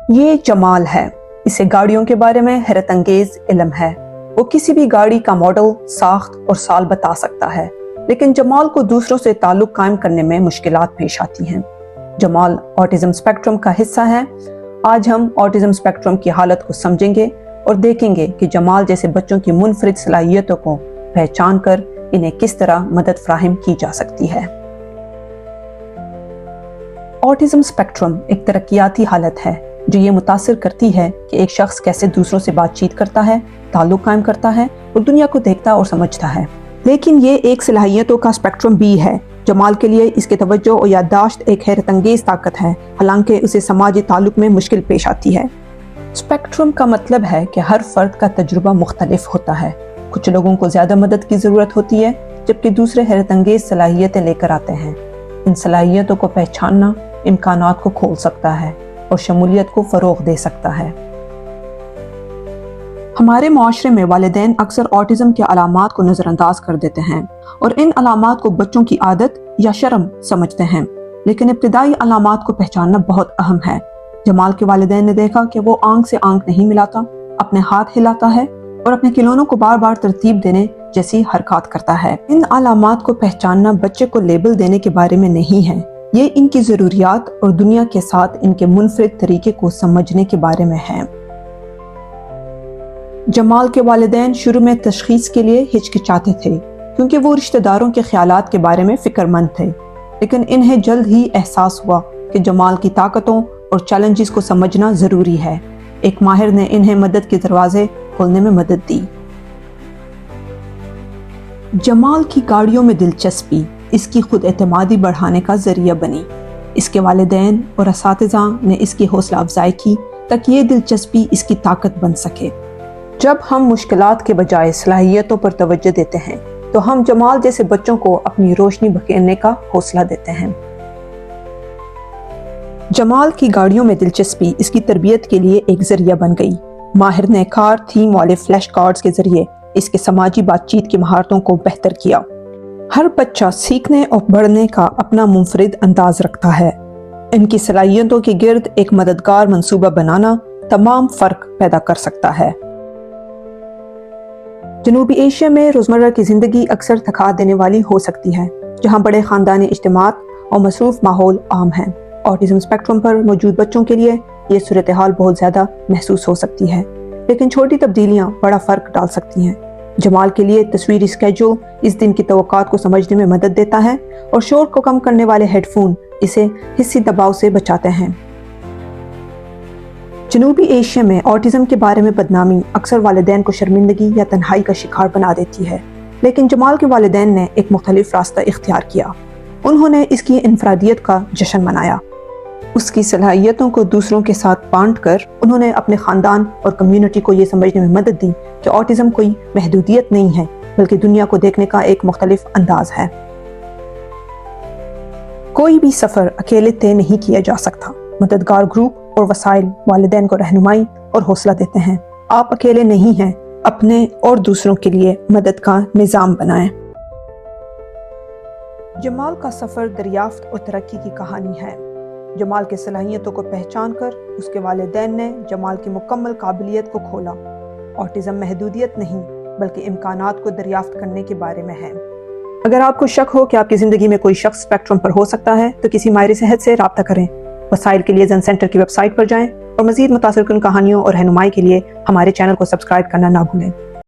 یہ جمال ہے، اسے گاڑیوں کے بارے میں حیرت انگیز علم ہے۔ وہ کسی بھی گاڑی کا ماڈل، ساخت اور سال بتا سکتا ہے، لیکن جمال کو دوسروں سے تعلق قائم کرنے میں مشکلات پیش آتی ہیں۔ جمال آٹزم اسپیکٹرم کا حصہ ہے۔ آج ہم آٹزم اسپیکٹرم کی حالت کو سمجھیں گے اور دیکھیں گے کہ جمال جیسے بچوں کی منفرد صلاحیتوں کو پہچان کر انہیں کس طرح مدد فراہم کی جا سکتی ہے۔ آٹزم اسپیکٹرم ایک ترقیاتی حالت ہے جو یہ متاثر کرتی ہے کہ ایک شخص کیسے دوسروں سے بات چیت کرتا ہے، تعلق قائم کرتا ہے اور دنیا کو دیکھتا اور سمجھتا ہے۔ لیکن یہ ایک صلاحیتوں کا اسپیکٹرم بھی ہے۔ جمال کے لیے اس کے توجہ اور یادداشت ایک حیرت انگیز طاقت ہے، حالانکہ اسے سماجی تعلق میں مشکل پیش آتی ہے۔ اسپیکٹرم کا مطلب ہے کہ ہر فرد کا تجربہ مختلف ہوتا ہے۔ کچھ لوگوں کو زیادہ مدد کی ضرورت ہوتی ہے، جبکہ دوسرے حیرت انگیز صلاحیتیں لے کر آتے ہیں۔ ان صلاحیتوں کو پہچاننا امکانات کو کھول سکتا ہے اور شمولیت کو فروغ دے سکتا ہے۔ ہمارے معاشرے میں والدین اکثر آٹزم کے علامات کو نظر انداز کر دیتے ہیں اور ان علامات کو بچوں کی عادت یا شرم سمجھتے ہیں، لیکن ابتدائی علامات کو پہچاننا بہت اہم ہے۔ جمال کے والدین نے دیکھا کہ وہ آنکھ سے آنکھ نہیں ملاتا، اپنے ہاتھ ہلاتا ہے اور اپنے کھلونوں کو بار بار ترتیب دینے جیسی حرکات کرتا ہے۔ ان علامات کو پہچاننا بچے کو لیبل دینے کے بارے میں نہیں ہے، یہ ان کی ضروریات اور دنیا کے ساتھ ان کے منفرد طریقے کو سمجھنے کے بارے میں ہے۔ جمال کے والدین شروع میں تشخیص کے لیے ہچکچاتے تھے کیونکہ وہ رشتہ داروں کے خیالات کے بارے میں فکر مند تھے، لیکن انہیں جلد ہی احساس ہوا کہ جمال کی طاقتوں اور چیلنجز کو سمجھنا ضروری ہے۔ ایک ماہر نے انہیں مدد کے دروازے کھولنے میں مدد دی۔ جمال کی گاڑیوں میں دلچسپی اس کی خود اعتمادی بڑھانے کا ذریعہ بنی۔ اس کے والدین اور اساتذہ نے اس کی حوصلہ افزائی کی تاکہ یہ دلچسپی اس کی طاقت بن سکے۔ جب ہم مشکلات کے بجائے صلاحیتوں پر توجہ دیتے ہیں تو ہم جمال جیسے بچوں کو اپنی روشنی بکھیرنے کا حوصلہ دیتے ہیں۔ جمال کی گاڑیوں میں دلچسپی اس کی تربیت کے لیے ایک ذریعہ بن گئی۔ ماہر نے کار تھیم والے فلیش کارڈز کے ذریعے اس کے سماجی بات چیت کی مہارتوں کو بہتر کیا۔ ہر بچہ سیکھنے اور بڑھنے کا اپنا منفرد انداز رکھتا ہے۔ ان کی صلاحیتوں کے گرد ایک مددگار منصوبہ بنانا تمام فرق پیدا کر سکتا ہے۔ جنوبی ایشیا میں روزمرہ کی زندگی اکثر تھکا دینے والی ہو سکتی ہے، جہاں بڑے خاندانی اجتماعات اور مصروف ماحول عام ہیں۔ آٹزم اسپیکٹرم پر موجود بچوں کے لیے یہ صورتحال بہت زیادہ محسوس ہو سکتی ہے، لیکن چھوٹی تبدیلیاں بڑا فرق ڈال سکتی ہیں۔ جمال کے لیے تصویری اسکیجول اس دن کی توقعات کو سمجھنے میں مدد دیتا ہے اور شور کو کم کرنے والے ہیڈ فون اسے حسی دباؤ سے بچاتے ہیں۔ جنوبی ایشیا میں آٹزم کے بارے میں بدنامی اکثر والدین کو شرمندگی یا تنہائی کا شکار بنا دیتی ہے، لیکن جمال کے والدین نے ایک مختلف راستہ اختیار کیا۔ انہوں نے اس کی انفرادیت کا جشن منایا۔ اس کی صلاحیتوں کو دوسروں کے ساتھ بانٹ کر انہوں نے اپنے خاندان اور کمیونٹی کو یہ سمجھنے میں مدد دی کہ آٹزم کوئی محدودیت نہیں ہے بلکہ دنیا کو دیکھنے کا ایک مختلف انداز ہے۔ کوئی بھی سفر اکیلے طے نہیں کیا جا سکتا۔ مددگار گروپ اور وسائل والدین کو رہنمائی اور حوصلہ دیتے ہیں۔ آپ اکیلے نہیں ہیں، اپنے اور دوسروں کے لیے مدد کا نظام بنائیں۔ جمال کا سفر دریافت اور ترقی کی کہانی ہے۔ جمال کے صلاحیتوں کو پہچان کر اس کے والدین نے جمال کی مکمل قابلیت کو کھولا۔ آٹزم محدودیت نہیں بلکہ امکانات کو دریافت کرنے کے بارے میں ہے۔ اگر آپ کو شک ہو کہ آپ کی زندگی میں کوئی شخص اسپیکٹرم پر ہو سکتا ہے تو کسی ماہر صحت سے رابطہ کریں۔ وسائل کے لیے زن سینٹر کی ویب سائٹ پر جائیں اور مزید متاثر کن کہانیوں اور رہنمائی کے لیے ہمارے چینل کو سبسکرائب کرنا نہ بھولیں۔